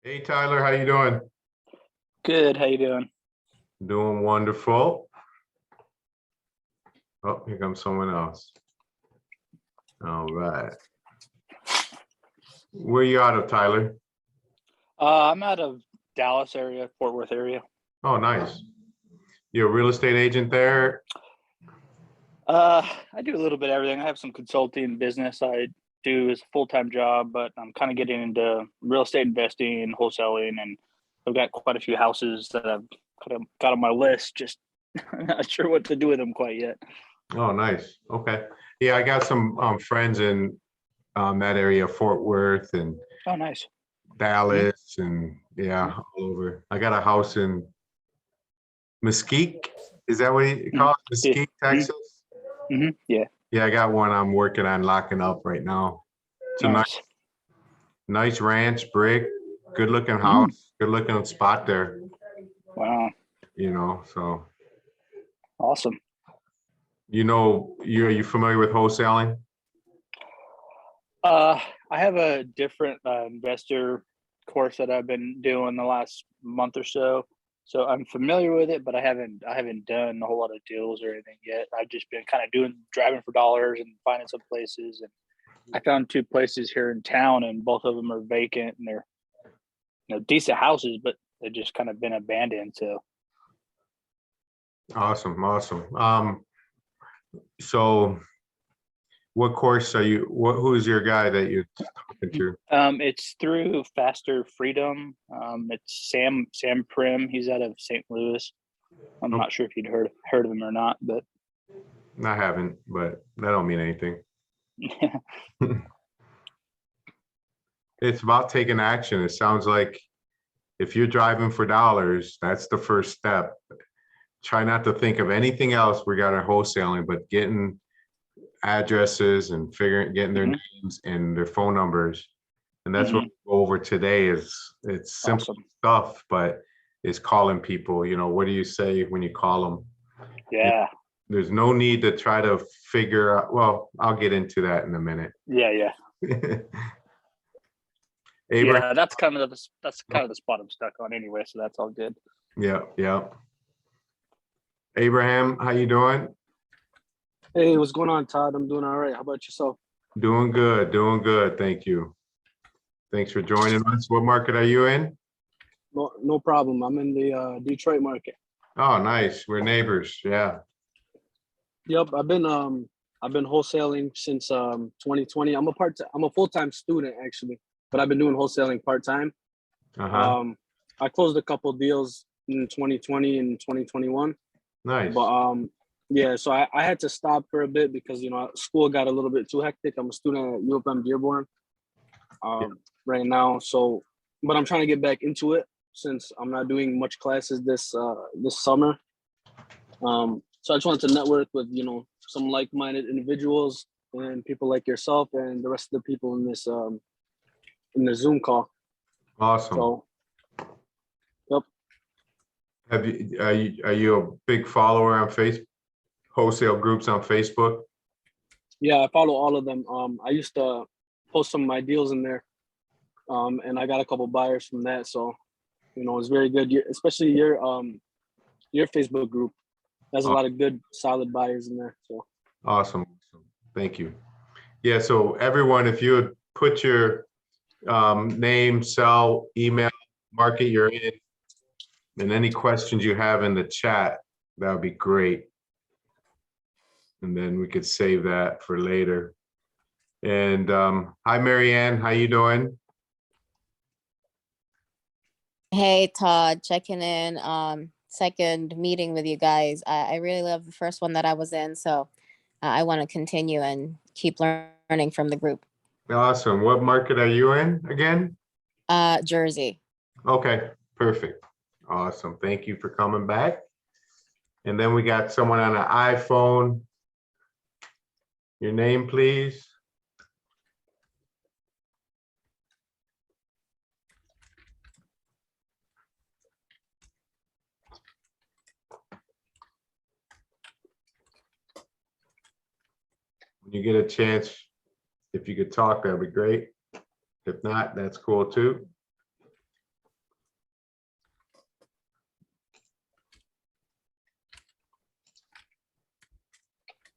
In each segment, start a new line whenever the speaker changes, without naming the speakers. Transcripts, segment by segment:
Hey Tyler, how you doing?
Good. How you doing?
Doing wonderful. Oh, here comes someone else. All right. Where you out of, Tyler?
I'm out of Dallas area, Fort Worth area.
Oh, nice. You're a real estate agent there?
I do a little bit of everything. I have some consulting business I do as a full-time job, but I'm kind of getting into real estate investing, wholesaling, and I've got quite a few houses that I've kind of got on my list. Just not sure what to do with them quite yet.
Oh, nice. Okay. Yeah, I got some friends in that area, Fort Worth and
Oh, nice.
Dallas, and yeah,
Mhm.
all over. I got a house in Mesquite. Is that what you
Mhm.
call it?
Yeah.
Mesquite, Texas?
Yeah.
Yeah, I got one I'm working on locking up right now. It's a
Nice.
nice ranch, brick, good looking
Mm.
house, good looking spot there,
Wow.
so
Awesome.
are you familiar with wholesaling?
I have a different investor course that I've been doing the last month or so. So I'm familiar with it, but I haven't done a whole lot of deals or anything yet. I've just been kind of doing driving for dollars and finding some places. And I found two places here in town, and both of them are vacant, and they're decent houses, but they've just kind of been abandoned. So
Awesome, awesome. So what course who's your guy that you're talking to?
it's through Faster Freedom. It's Sam Prim. He's out of St. Louis. I'm
Oh,
not sure if you'd heard of him or not, but
I haven't, but that don't mean anything. It's about taking action. It sounds like if you're driving for dollars, that's the first step. Try not to think of anything else regarding wholesaling, but getting addresses and getting their
hmm
names and their phone numbers. And that's what
hmm
we go over today it's simple
awesome.
stuff, but it's calling people, what do you say when you call them?
Yeah,
There's no need to try to figure out, well, I'll get into that in a minute.
yeah.
Abraham,
Yeah, that's kind of the spot I'm stuck on anyway, so that's all good.
yeah, yeah. Abraham, how you doing?
Hey, what's going on, Todd? I'm doing all right. How about yourself?
Doing good. Thank you. Thanks for joining us. What market are you in?
No problem. I'm in the Detroit market.
Oh, nice. We're neighbors. Yeah.
Yep, I've been wholesaling since 2020. I'm a full-time student actually, but I've been doing wholesaling part-time.
Uh-huh.
Um, I closed a couple deals in 2020 and 2021, but
Nice.
yeah, so I had to stop for a bit because school got a little bit too hectic. I'm a student at U of M Dearborn
Yeah.
right now, so but I'm trying to get back into it since I'm not doing much classes this summer. So I just wanted to network with some like-minded individuals and people like yourself and the rest of the people in the Zoom call.
Awesome.
So yep,
Are you a big follower on Facebook, wholesale groups on Facebook?
yeah, I follow all of them. I used to post some of my deals in there, and I got a couple buyers from that. So it's very good. Especially your Facebook group has a
Aw-
lot of good, solid buyers in there. So
Awesome. Thank you. Yeah, so everyone, if you would put your name, cell, email, market you're in, and any questions you have in the chat, that would be great. And then we could save that for later. And hi, Marianne, how you doing?
Hey Todd, checking in. Second meeting with you guys. I really love the first one that I was in, so I want to continue and keep learning from the group.
Awesome. What market are you in again?
Jersey.
Okay, perfect. Awesome. Thank you for coming back. And then we got someone on an iPhone. Your name, please. When you get a chance, if you could talk, that'd be great. If not, that's cool too.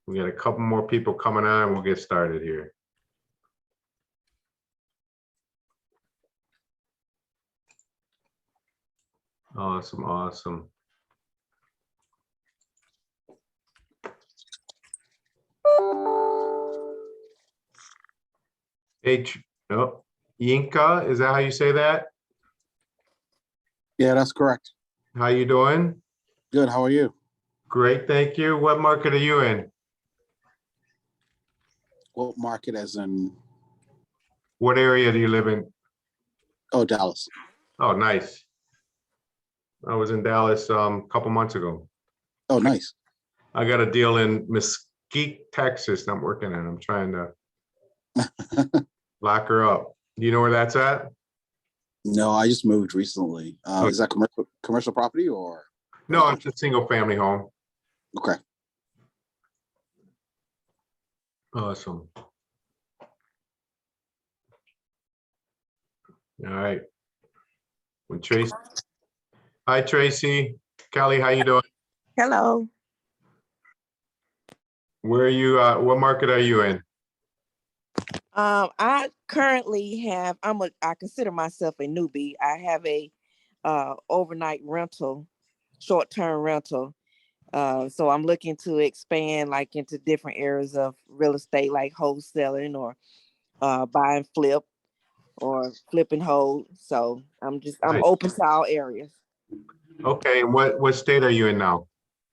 We got a couple more people coming on. We'll get started here. Awesome, awesome. Hey, oh, Yinka, is that how you say that?
Yeah, that's correct.
How you doing?
Good. How are you?
Great, thank you. What market are you in?
What market as in,
What area do you live in?
oh, Dallas.
Oh, nice. I was in Dallas a couple months ago.
Oh, nice.
I got a deal in Mesquite, Texas. I'm working on. I'm trying to lock her up. Do you know where that's at?
No, I just moved recently.
Okay.
Is that commercial property or?
No, it's a single family home.
Okay.
Awesome. All right. When Tracy. Hi, Tracy. Kelly, how you doing?
Hello.
Where are you? What market are you in?
I currently have, I consider myself a newbie. I have a overnight rental, short-term rental. So I'm looking to expand like into different areas of real estate, like wholesaling or buy and flip or flip and hold. So I'm
Nice.
open to all areas.
Okay, and what state are you in now?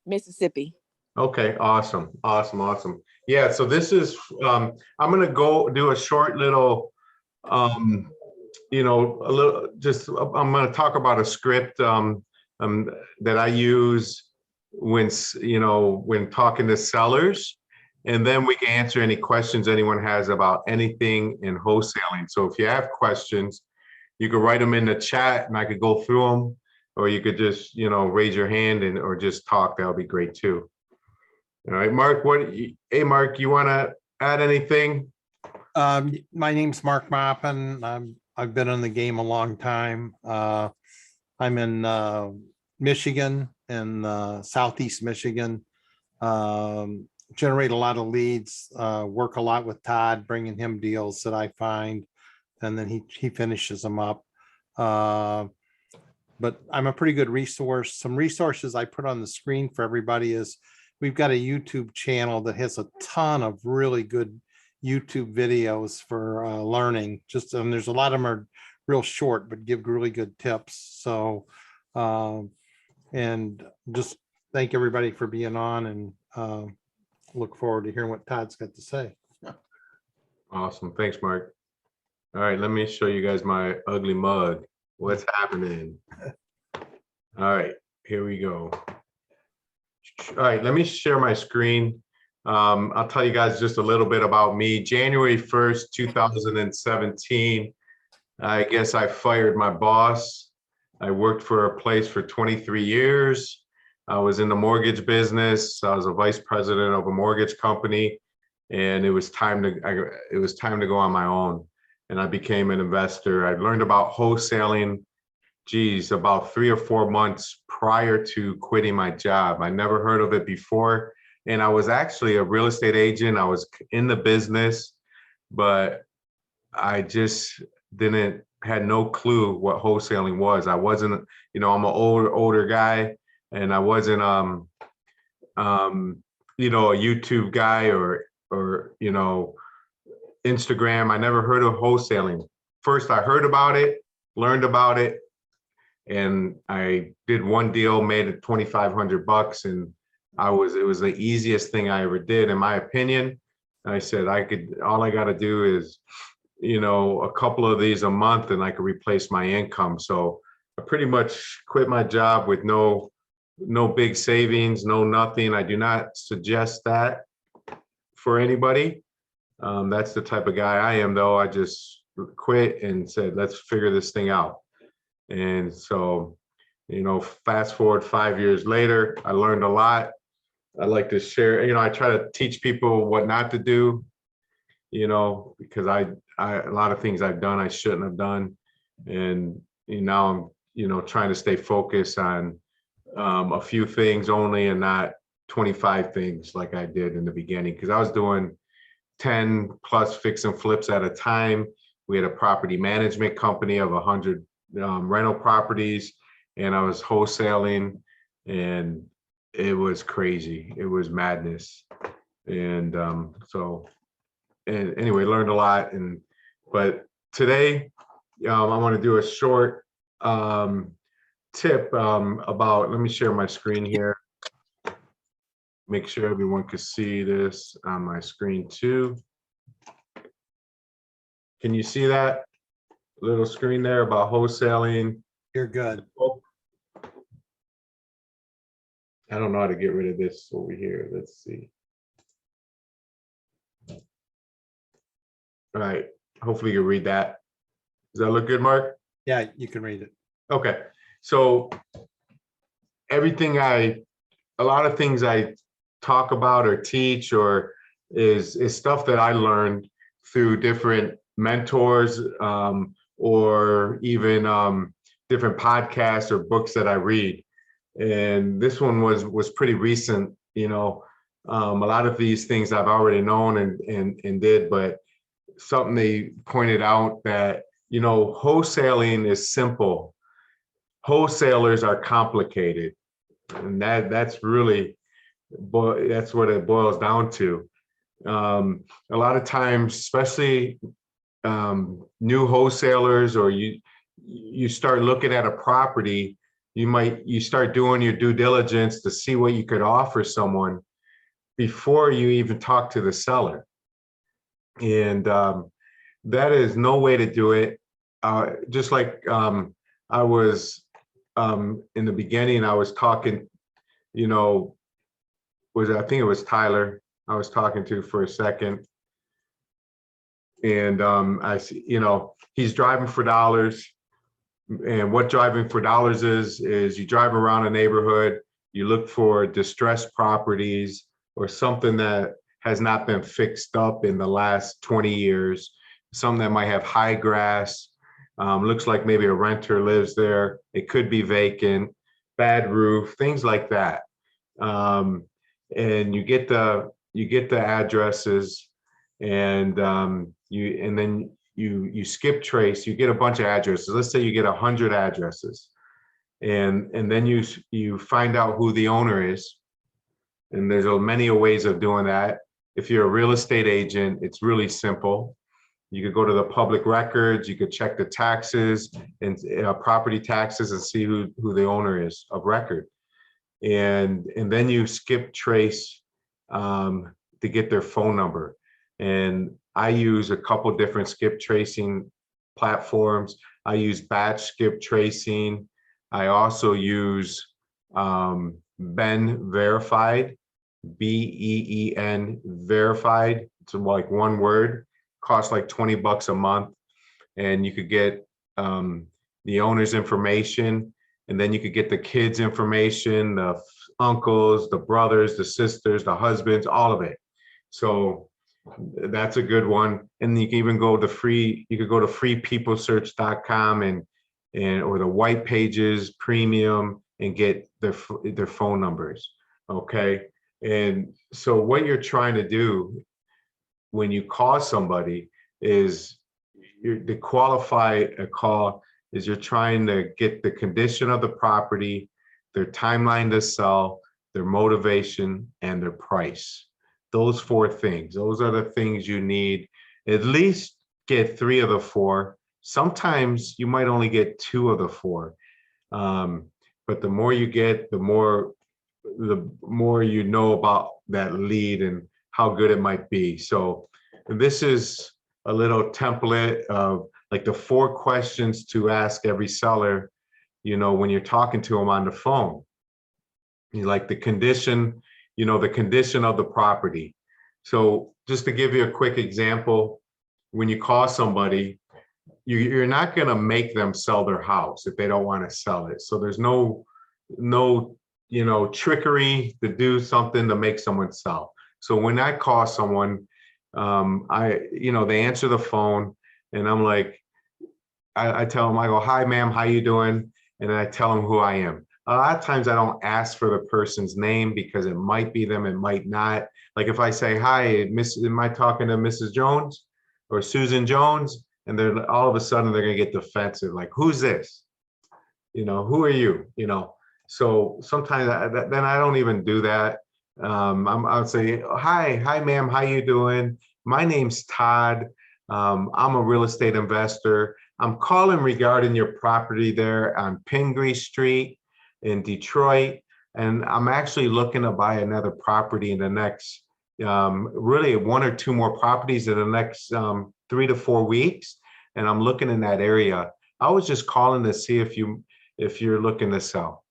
Mississippi.
Okay, awesome, awesome, awesome. Yeah, so this is I'm gonna go do a short little you know, a little just I'm gonna talk about a script that I use when you know, when talking to sellers, and then we can answer any questions anyone has about anything in wholesaling. So if you have questions, you could write them in the chat and I could go through them, or you could just, you know, raise your hand and or just talk. That would be great too. All right, Mark, hey, Mark, you want to add anything?
My name's Mark Maupin. I've been in the game a long time. I'm in Michigan, in Southeast Michigan. Generate a lot of leads, work a lot with Todd, bringing him deals that I find, and then he finishes them up. But I'm a pretty good resource. Some resources I put on the screen for everybody is we've got a YouTube channel that has a ton of really good YouTube videos for learning. And there's a lot of them are real short, but give really good tips. So, and just thank everybody for being on, and look forward to hearing what Todd's got to say.
Awesome, thanks, Mark. All right, let me show you guys my ugly mug. What's happening? All right, here we go. All right, let me share my screen. I'll tell you guys just a little bit about me. January 1st, 2017, I guess I fired my boss. I worked for a place for 23 years. I was in the mortgage business. I was a vice president of a mortgage company, and it was time to go on my own. And I became an investor. I learned about wholesaling, geez, about 3 or 4 months prior to quitting my job. I never heard of it before. And I was actually a real estate agent. I was in the business, but I just had no clue what wholesaling was. I wasn't, you know, I'm an older guy, and I wasn't, you know, a YouTube guy or, you know, Instagram. I never heard of wholesaling. First, I heard about it, learned about it, and I did one deal, made it $2,500, and it was the easiest thing I ever did, in my opinion. I said, all I got to do is, you know, a couple of these a month and I could replace my income. So I pretty much quit my job with no big savings, no nothing. I do not suggest that for anybody. That's the type of guy I am, though. I just quit and said, let's figure this thing out. And so, you know, fast forward 5 years later, I learned a lot. I like to share, you know, I try to teach people what not to do, you know, because a lot of things I've done, I shouldn't have done. And now I'm, you know, trying to stay focused on a few things only, and not 25 things like I did in the beginning, because I was doing 10 plus fix and flips at a time. We had a property management company of 100 rental properties, and I was wholesaling, and it was crazy. It was madness. And and anyway, learned a lot. But today, I want to do a short tip about, let me share my screen here. Make sure everyone can see this on my screen too. Can you see that little screen there about wholesaling?
You're good.
I don't know how to get rid of this over here. Let's see. All right, hopefully you read that. Does that look good, Mark?
Yeah, you can read it.
Okay, so a lot of things I talk about or teach or is stuff that I learned through different mentors or even different podcasts or books that I read. And this one was pretty recent, you know. A lot of these things I've already known and did, but something they pointed out that, you know, wholesaling is simple. Wholesalers are complicated. And that's really, that's what it boils down to. A lot of times, especially new wholesalers, or you start looking at a property, you start doing your due diligence to see what you could offer someone before you even talk to the seller. And that is no way to do it. Just like I was in the beginning, I was talking, you know, I think it was Tyler I was talking to for a second. And I see, you know, he's driving for dollars. And what driving for dollars is you drive around a neighborhood, you look for distressed properties or something that has not been fixed up in the last 20 years, something that might have high grass, looks like maybe a renter lives there. It could be vacant, bad roof, things like that. And you get the addresses, and then you skip trace. You get a bunch of addresses. Let's say you get 100 addresses, and then you find out who the owner is. And there's many ways of doing that. If you're a real estate agent, it's really simple. You could go to the public records. You could check the taxes and property taxes and see who the owner is of record. And then you skip trace to get their phone number. And I use a couple different skip tracing platforms. I use batch skip tracing. I also use Ben Verified, BEEN Verified. It's like one word, costs like $20 a month. And you could get the owner's information, and then you could get the kids' information, the uncles, the brothers, the sisters, the husbands, all of it. So that's a good one. And you can even go to freepeoplesearch.com and or the white pages premium and get their phone numbers. Okay. And so what you're trying to do when you call somebody is to qualify a call is you're trying to get the condition of the property, their timeline to sell, their motivation, and their price. Those 4 things, those are the things you need. At least get 3 of the 4. Sometimes you might only get 2 of the 4. But the more you get, the more you know about that lead and how good it might be. So this is a little template of like the 4 questions to ask every seller, you know, when you're talking to them on the phone. You like the condition, you know, the condition of the property. So just to give you a quick example, when you call somebody, you're not going to make them sell their house if they don't want to sell it. So there's no, you know, trickery to do something to make someone sell. So when I call someone, you know, they answer the phone, and I'm like, I tell them, I go, "Hi, ma'am, how you doing?" And I tell them who I am. A lot of times I don't ask for the person's name because it might be them, it might not. Like if I say, hi, am I talking to Mrs. Jones or Susan Jones? And they're all of a sudden they're gonna get defensive, like, who's this? Who are you? So sometimes then I don't even do that. I'll say, hi, ma'am, how you doing? My name's Todd. I'm a real estate investor. I'm calling regarding your property there on Pingree Street in Detroit. And I'm actually looking to buy another property in the next, really 1 or 2 more properties in the next 3 to 4 weeks. And I'm looking in that area. I was just calling to see if you're looking to sell,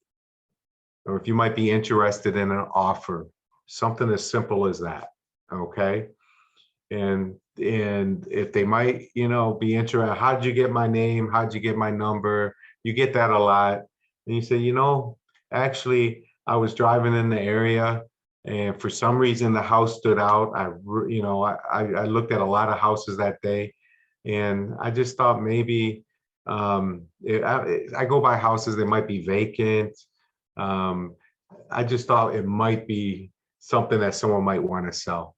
or if you might be interested in an offer, something as simple as that. Okay. And if they might, be interested, how'd you get my name? How'd you get my number? You get that a lot. And you say, actually, I was driving in the area and for some reason the house stood out. I looked at a lot of houses that day and I just thought maybe I go by houses that might be vacant. I just thought it might be something that someone might want to sell.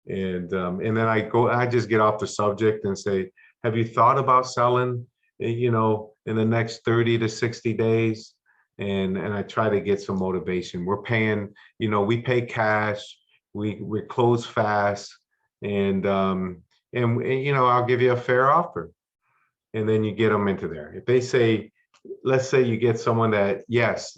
And then I just get off the subject and say, have you thought about selling, in the next 30 to 60 days? And I try to get some motivation. We're paying, we pay cash, we close fast, and I'll give you a fair offer. And then you get them into there. If they say, let's say you get someone that, yes,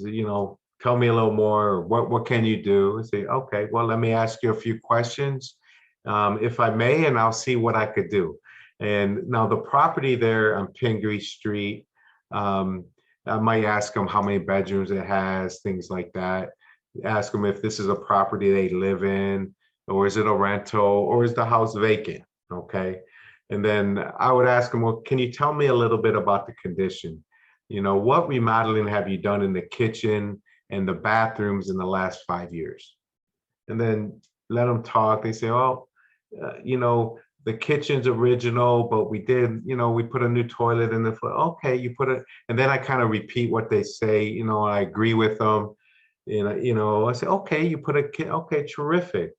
tell me a little more, or what can you do? I say, okay, well, let me ask you a few questions, if I may, and I'll see what I could do. And now the property there on Pingree Street, I might ask them how many bedrooms it has, things like that. Ask them if this is a property they live in, or is it a rental, or is the house vacant? Okay. And then I would ask them, well, can you tell me a little bit about the condition? What remodeling have you done in the kitchen and the bathrooms in the last 5 years? And then let them talk. They say, oh, the kitchen's original, but we did, we put a new toilet in the floor. Okay, you put it, and then I kind of repeat what they say, I agree with them. And, I say, okay, you put okay, terrific.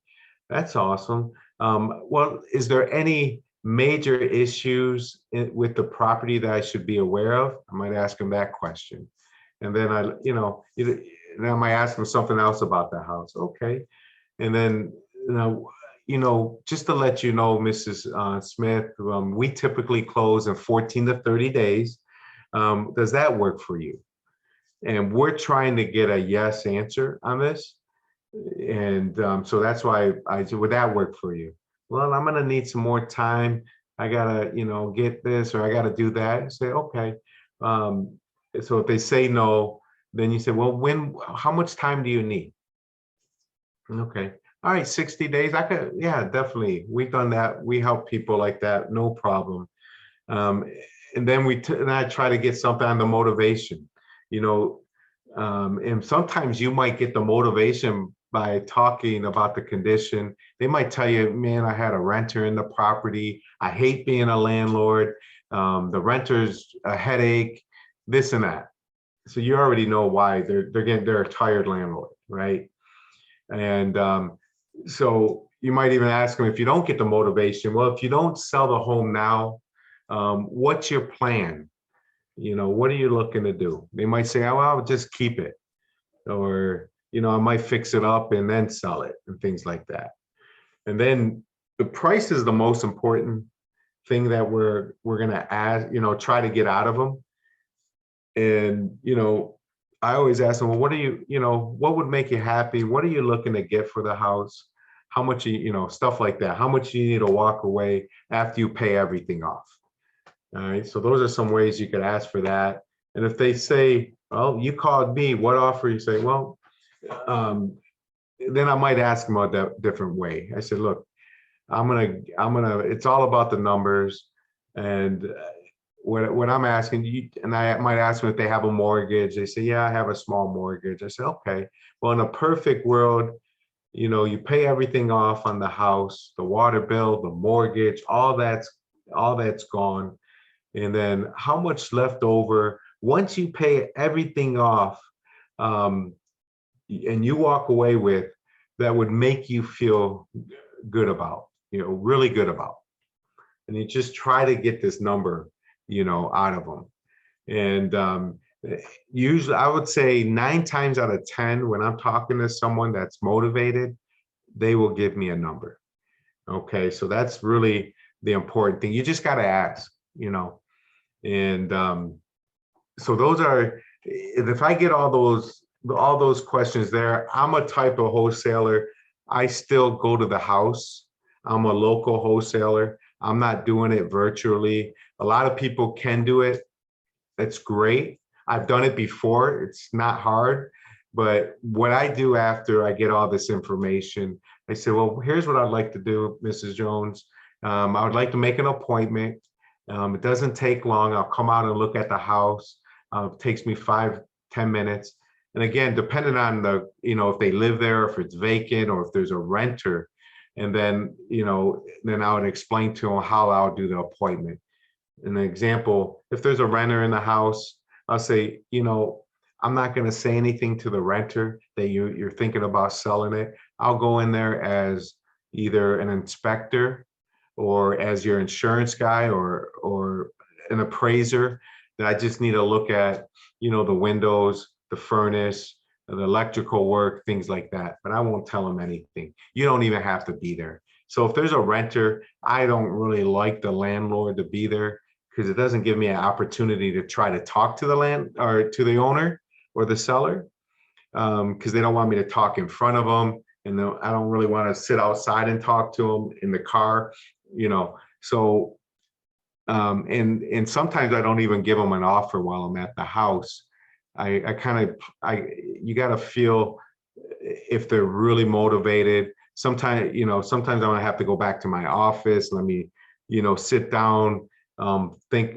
That's awesome. Well, is there any major issues with the property that I should be aware of? I might ask them that question. And then then I might ask them something else about the house. Okay. And then, just to let you know, Mrs. Smith, we typically close in 14 to 30 days. Does that work for you? And we're trying to get a yes answer on this. And so that's why I said, would that work for you? Well, I'm going to need some more time. I got to, get this, or I got to do that. I say, okay. So if they say no, then you say, well, how much time do you need? Okay. All right, 60 days. Yeah, definitely. We've done that. We help people like that. No problem. And then and I try to get something on the motivation, and sometimes you might get the motivation by talking about the condition. They might tell you, man, I had a renter in the property. I hate being a landlord. The renter's a headache, this and that. So you already know why they're a tired landlord, right? And so you might even ask them, if you don't get the motivation, well, if you don't sell the home now, what's your plan? What are you looking to do? They might say, oh, I'll just keep it. Or, I might fix it up and then sell it and things like that. And then the price is the most important thing that we're going to ask, try to get out of them. And, I always ask them, well, what would make you happy? What are you looking to get for the house? How much, stuff like that. How much you need to walk away after you pay everything off? All right. So those are some ways you could ask for that. And if they say, well, you called me, what offer? You say, well, then I might ask them a different way. I said, look, it's all about the numbers. And what I'm asking you, and I might ask them if they have a mortgage. They say, yeah, I have a small mortgage. I said, okay, well, in a perfect world, you pay everything off on the house, the water bill, the mortgage, all that's gone. And then how much left over once you pay everything off, and you walk away with that would make you feel good about, really good about. And you just try to get this number, out of them. And usually I would say 9 times out of 10, when I'm talking to someone that's motivated, they will give me a number. Okay, so that's really the important thing. You just got to ask, and so those are, if I get all those questions there, I'm a type of wholesaler. I still go to the house. I'm a local wholesaler. I'm not doing it virtually. A lot of people can do it. That's great. I've done it before. It's not hard. But what I do after I get all this information, I say, well, here's what I'd like to do, Mrs. Jones. I would like to make an appointment. It doesn't take long. I'll come out and look at the house. It takes me 5-10 minutes. And again, depending on the, if they live there, if it's vacant, or if there's a renter. And then, then I would explain to them how I'll do the appointment. An example, if there's a renter in the house, I'll say, I'm not going to say anything to the renter that you're thinking about selling it. I'll go in there as either an inspector or as your insurance guy or an appraiser, that I just need to look at, the windows, the furnace, the electrical work, things like that. But I won't tell them anything. You don't even have to be there. So if there's a renter, I don't really like the landlord to be there, because it doesn't give me an opportunity to try to talk to the to the owner or the seller, because they don't want me to talk in front of them. And I don't really want to sit outside and talk to them in the car, So, and sometimes I don't even give them an offer while I'm at the house. You got to feel if they're really motivated. Sometimes I'm gonna have to go back to my office. Let me, sit down, think,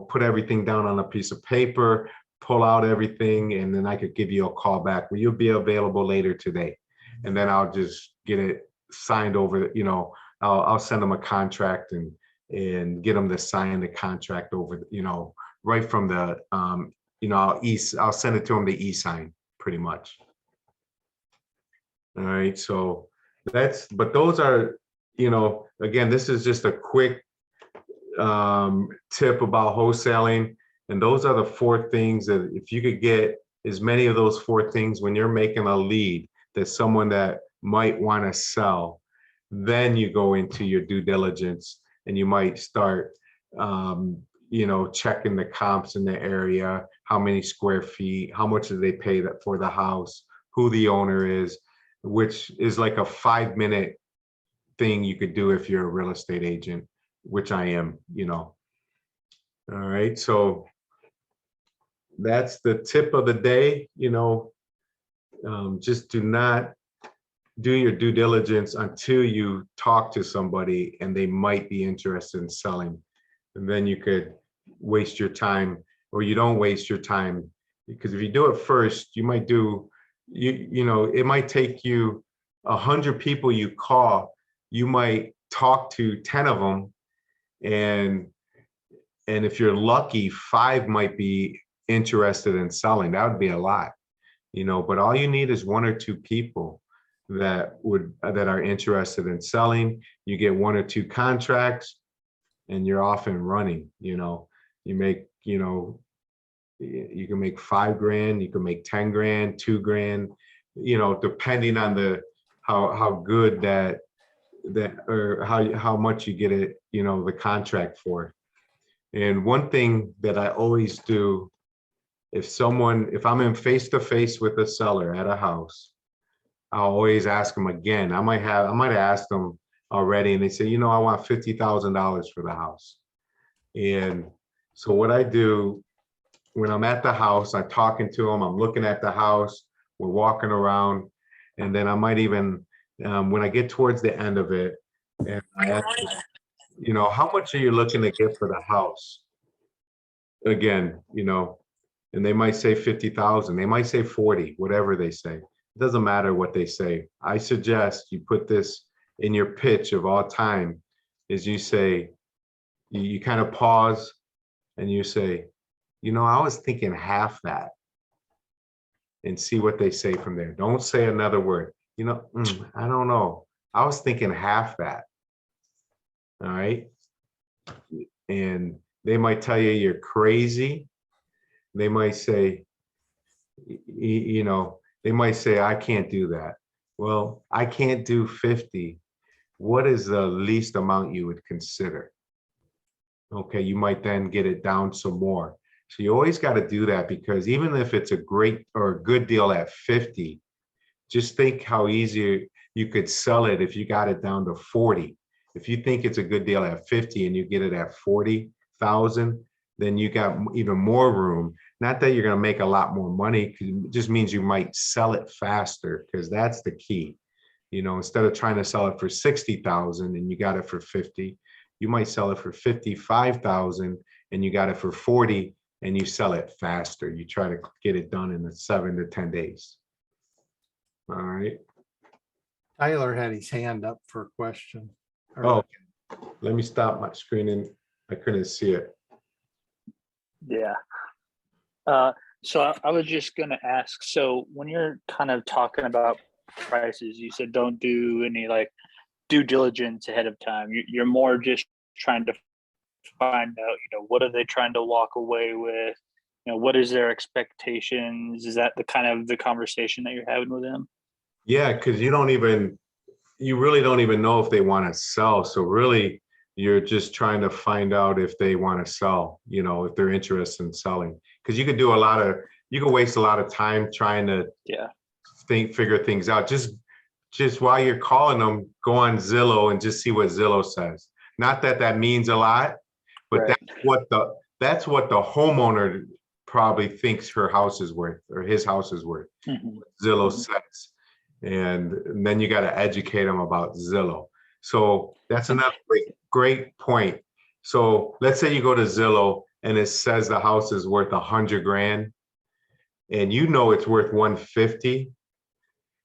put everything down on a piece of paper, pull out everything, and then I could give you a call back. Will you be available later today? And then I'll just get it signed over. I'll send them a contract and get them to sign the contract over. Right from the I'll send it to them to e-sign pretty much. All right, so but those are, again, this is just a quick tip about wholesaling. And those are the 4 things that if you could get as many of those 4 things when you're making a lead, that's someone that might want to sell, then you go into your due diligence and you might start, checking the comps in the area, how many square feet, how much do they pay for the house, who the owner is, which is like a 5-minute thing you could do if you're a real estate agent, which I am, All right, so that's the tip of the day. Just do not do your due diligence until you talk to somebody and they might be interested in selling. And then you could waste your time, or you don't waste your time, because if you do it first, you might do, it might take you 100 people you call, you might talk to 10 of them, and if you're lucky, 5 might be interested in selling. That would be a lot, but all you need is 1 or 2 people that are interested in selling. You get 1 or 2 contracts and you're off and running. You make, you can make $5,000, you can make $10,000, $2,000, depending on how good that or how much you get it, the contract for. And one thing that I always do, if I'm in face-to-face with a seller at a house, I'll always ask them again. I might have asked them already, and they say, I want $50,000 for the house. And so what I do when I'm at the house, I'm talking to them, I'm looking at the house, we're walking around, and then I might even, when I get towards the end of it, and I ask them, how much are you looking to get for the house? Again, and they might say 50,000, they might say 40, whatever they say. It doesn't matter what they say. I suggest you put this in your pitch of all time, is you say, you kind of pause and you say, I was thinking half that. and see what they say from there. Don't say another word. You know, I don't know. I was thinking half that. All right. And they might tell you you're crazy. They might say, you know, they might say, I can't do that. Well, I can't do 50. What is the least amount you would consider? Okay, you might then get it down some more. So you always got to do that, because even if it's a great or a good deal at 50, just think how easy you could sell it if you got it down to 40. If you think it's a good deal at 50 and you get it at 40,000, then you got even more room. Not that you're going to make a lot more money, it just means you might sell it faster, because that's the key. You know, instead of trying to sell it for 60,000 and you got it for 50, you might sell it for 55,000 and you got it for 40, and you sell it faster. You try to get it done in the 7 to 10 days. All right.
Tyler had his hand up for a question.
Oh, let me stop my screen, and I couldn't see it.
Yeah. So I was just going to ask, so when you're kind of talking about prices, you said don't do any like due diligence ahead of time. You're more just trying to find out, you know, what are they trying to walk away with? You know, what is their expectations? Is that the kind of the conversation that you're having with them?
Yeah, because you really don't even know if they want to sell. So really, you're just trying to find out if they want to sell, you know, if they're interested in selling. Because you could waste a lot of time trying to figure things out. Just while you're calling them, go on Zillow and just see what Zillow says. Not that that means a lot, but
Right.
that's what the homeowner probably thinks her house is worth or his house is worth.
Mhm.
Zillow
Mhm.
says. And then you got to educate them about Zillow. So that's another great point. So let's say you go to Zillow and it says the house is worth 100 grand and you know it's worth 150.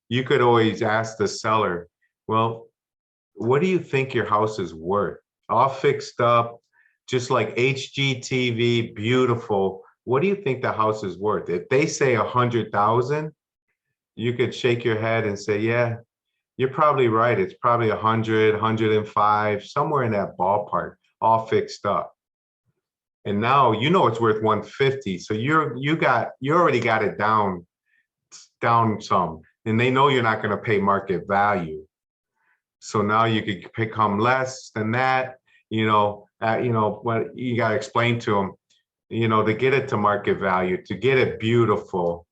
You could always ask the seller, well, what do you think your house is worth? All fixed up, just like HGTV, beautiful. What do you think the house is worth? If they say 100,000, you could shake your head and say, yeah, you're probably right. It's probably 100, 105, somewhere in that ballpark, all fixed up. And now you know it's worth 150. So you already got it down some, and they know you're not going to pay market value. So now you could become less than that, what you got to explain to them, to get it to market value, to get it beautiful,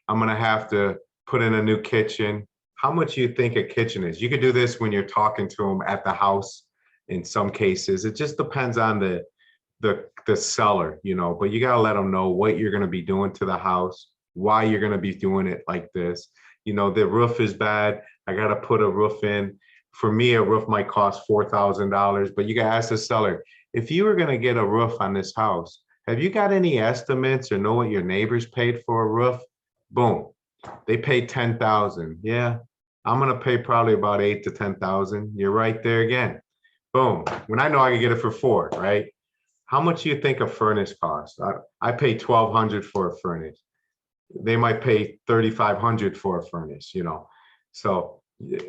I'm going to have to put in a new kitchen. How much do you think a kitchen is? You could do this when you're talking to them at the house. In some cases, it just depends on the seller, but you got to let them know what you're going to be doing to the house, why you're going to be doing it like this. The roof is bad. I got to put a roof in. For me, a roof might cost $4,000, but you got to ask the seller, if you were going to get a roof on this house, have you got any estimates or know what your neighbors paid for a roof? Boom, they paid 10,000. Yeah, I'm going to pay probably about 8 to 10,000. You're right there again. Boom. When I know I can get it for 4, right? How much do you think a furnace costs? I pay 1,200 for a furnace. They might pay 3,500 for a furnace, So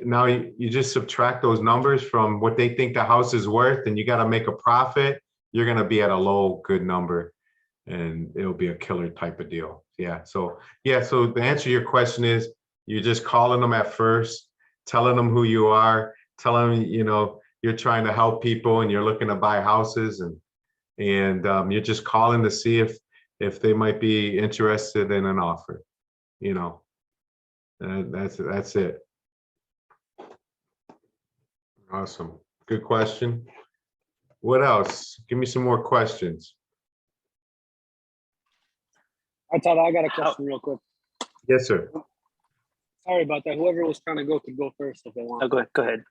now you just subtract those numbers from what they think the house is worth, and you got to make a profit. You're going to be at a low, good number, and it'll be a killer type of deal. Yeah. So the answer to your question is you're just calling them at first, telling them who you are, telling them, you're trying to help people and you're looking to buy houses, and you're just calling to see if they might be interested in an offer, that's it. Awesome. Good question. What else? Give me some more questions.
I thought I got a question real quick.
Yes, sir.
Sorry about that. Whoever was trying to go could go first if they want.
Oh, go ahead.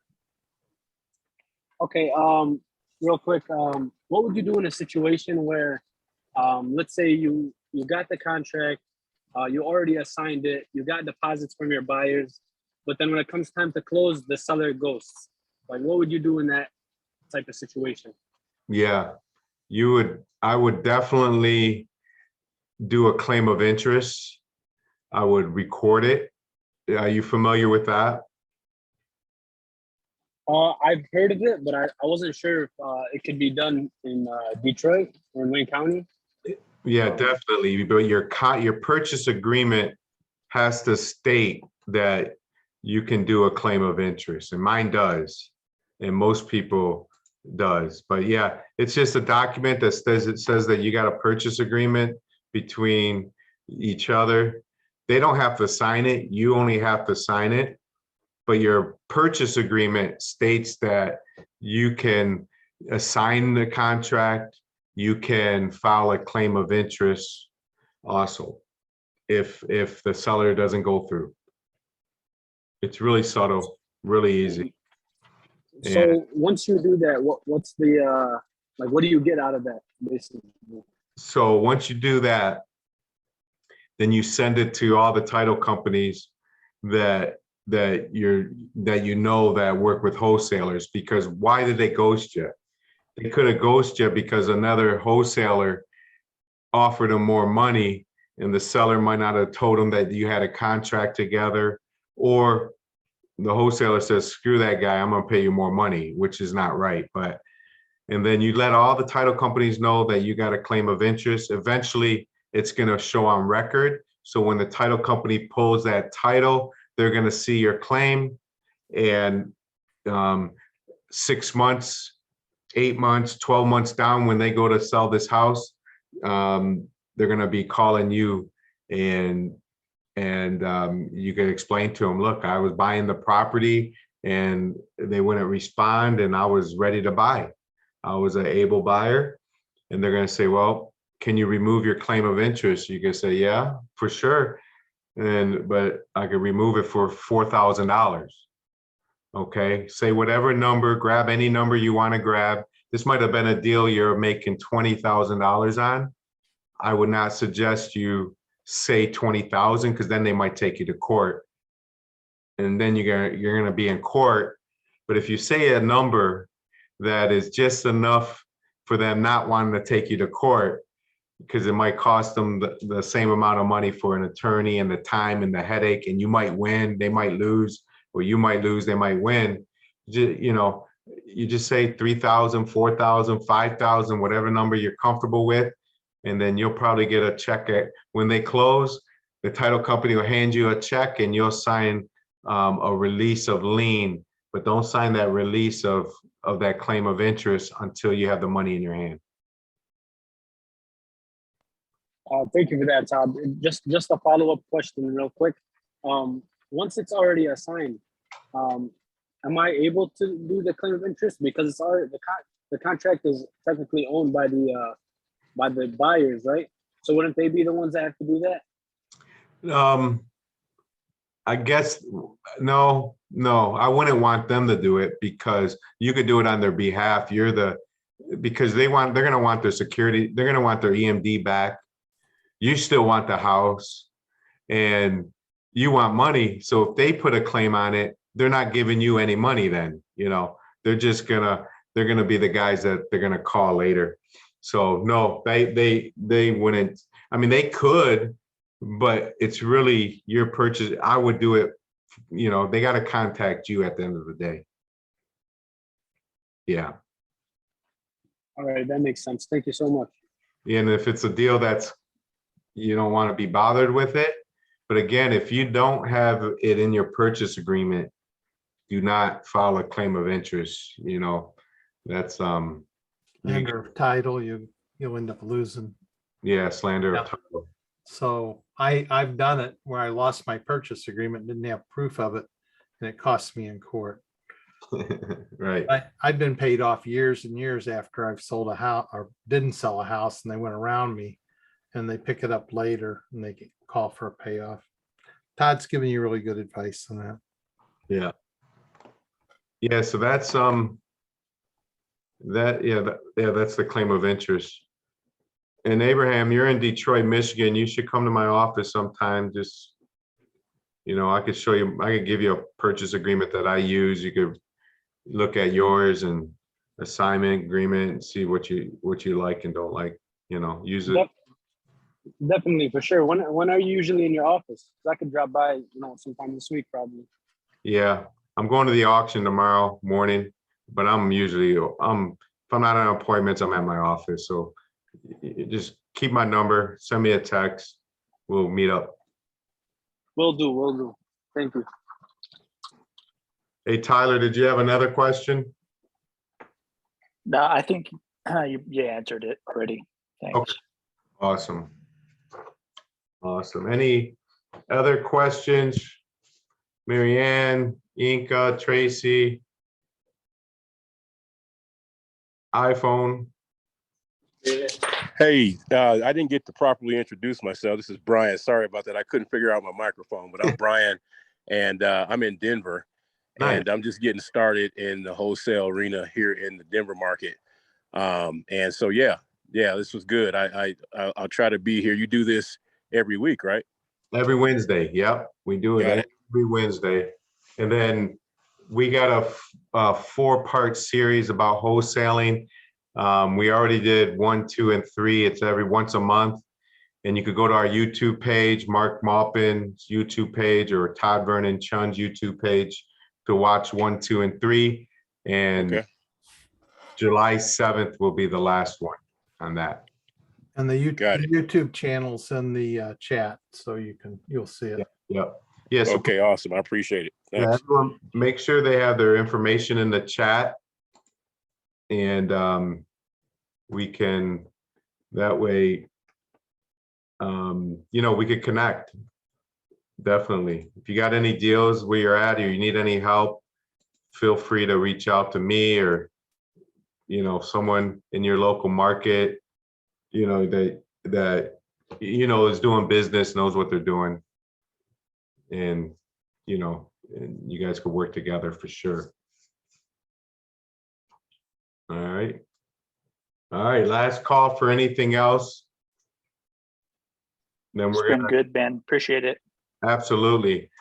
Okay. Real quick. What would you do in a situation where, let's say you got the contract, you already assigned it, you got deposits from your buyers, but then when it comes time to close, the seller ghosts. Like, what would you do in that type of situation?
Yeah, I would definitely do a claim of interest. I would record it. Are you familiar with that?
I've heard of it, but I wasn't sure if it could be done in Detroit or in Wayne County.
Yeah, definitely. But your purchase agreement has to state that you can do a claim of interest, and mine does, and most people does. But yeah, it's just a document that says that you got a purchase agreement between each other. They don't have to sign it. You only have to sign it. But your purchase agreement states that you can assign the contract, you can file a claim of interest also if the seller doesn't go through. It's really subtle, really easy.
So once you do that, what's the like? What do you get out of that, basically?
So once you do that, then you send it to all the title companies that you know that work with wholesalers. Because why did they ghost you? They could have ghosted you because another wholesaler offered them more money, and the seller might not have told them that you had a contract together, or the wholesaler says, screw that guy, I'm gonna pay you more money, which is not right. But and then you let all the title companies know that you got a claim of interest. Eventually it's gonna show on record. So when the title company pulls that title, they're gonna see your claim, and 6 months, 8 months, 12 months down, when they go to sell this house, they're gonna be calling you, and you can explain to them, look, I was buying the property and they wouldn't respond, and I was ready to buy. I was an able buyer. And they're gonna say, well, can you remove your claim of interest? You can say, yeah, for sure. But I could remove it for $4,000. Okay, say whatever number, grab any number you want to grab. This might have been a deal you're making $20,000 on. I would not suggest you say 20,000, because then they might take you to court, and then you're gonna be in court. But if you say a number that is just enough for them not wanting to take you to court, because it might cost them the same amount of money for an attorney and the time and the headache, and you might win, they might lose, or you might lose, they might win. You just say 3,000, 4,000, 5,000, whatever number you're comfortable with. And then you'll probably get a check when they close. The title company will hand you a check, and you'll sign a release of lien, but don't sign that release of that claim of interest until you have the money in your hand.
Thank you for that, Todd. Just a follow-up question real quick. Once it's already assigned, am I able to do the claim of interest? Because it's already, the contract is technically owned by the buyers, right? So wouldn't they be the ones that have to do that?
I guess, no, I wouldn't want them to do it, because you could do it on their behalf. Because they're gonna want their security, they're gonna want their EMD back. You still want the house, and you want money. So if they put a claim on it, they're not giving you any money then, they're gonna be the guys that they're gonna call later. So no, they wouldn't. I mean, they could, but it's really your purchase. I would do it, they got to contact you at the end of the day. Yeah.
All right, that makes sense. Thank you so much.
And if it's a deal that's, you don't want to be bothered with it. But again, if you don't have it in your purchase agreement, do not file a claim of interest. That's
Slander of title, you'll end up losing.
yeah, slander
Yeah.
of title.
So I've done it where I lost my purchase agreement, didn't have proof of it, and it cost me in court.
Right.
I've been paid off years and years after I've sold a house or didn't sell a house, and they went around me, and they pick it up later and they call for a payoff. Todd's giving you really good advice on that.
Yeah. Yeah. So that's that's the claim of interest. And Abraham, you're in Detroit, Michigan. You should come to my office sometime. Just, I could show you, I could give you a purchase agreement that I use. You could look at yours and assignment agreement and see what you like and don't like, use it.
Definitely, for sure. When are you usually in your office? 'Cause I could drop by, sometime this week probably.
Yeah, I'm going to the auction tomorrow morning, but I'm usually, if I'm not on appointments, I'm at my office. So just keep my number, send me a text. We'll meet up.
Will do. Thank you.
Hey, Tyler, did you have another question?
No, I think you answered it already. Thanks.
Okay. Awesome. Awesome. Any other questions? Mary Ann, Inka, Tracy? iPhone?
Hey, I didn't get to properly introduce myself. This is Brian. Sorry about that. I couldn't figure out my microphone, but I'm Brian, and I'm in Denver,
Nice.
and I'm just getting started in the wholesale arena here in the Denver market. And so, yeah, this was good. I'll try to be here. You do this every week, right?
Every Wednesday. Yep. We do
Got
it
it.
every Wednesday. And then we got a 4-part series about wholesaling. We already did 1, 2, and 3. It's every once a month. And you could go to our YouTube page, Mark Maupin's YouTube page, or Todd Vernon Chun's YouTube page to watch 1, 2, and 3. And
Okay.
July 7th will be the last one on that.
And the
Got it.
YouTube channel's in the chat, so you'll see it.
Yep. Yes.
Okay, awesome. I appreciate it.
Yeah,
Thanks.
everyone, make sure they have their information in the chat. And we can, that way, we could connect. Definitely. If you got any deals where you're at, or you need any help, feel free to reach out to me, or, someone in your local market, that is doing business, knows what they're doing. And, and you guys could work together for sure. All right. All right, last call for anything else. Then
It's
we're
been
gonna,
good, Ben. Appreciate it.
absolutely.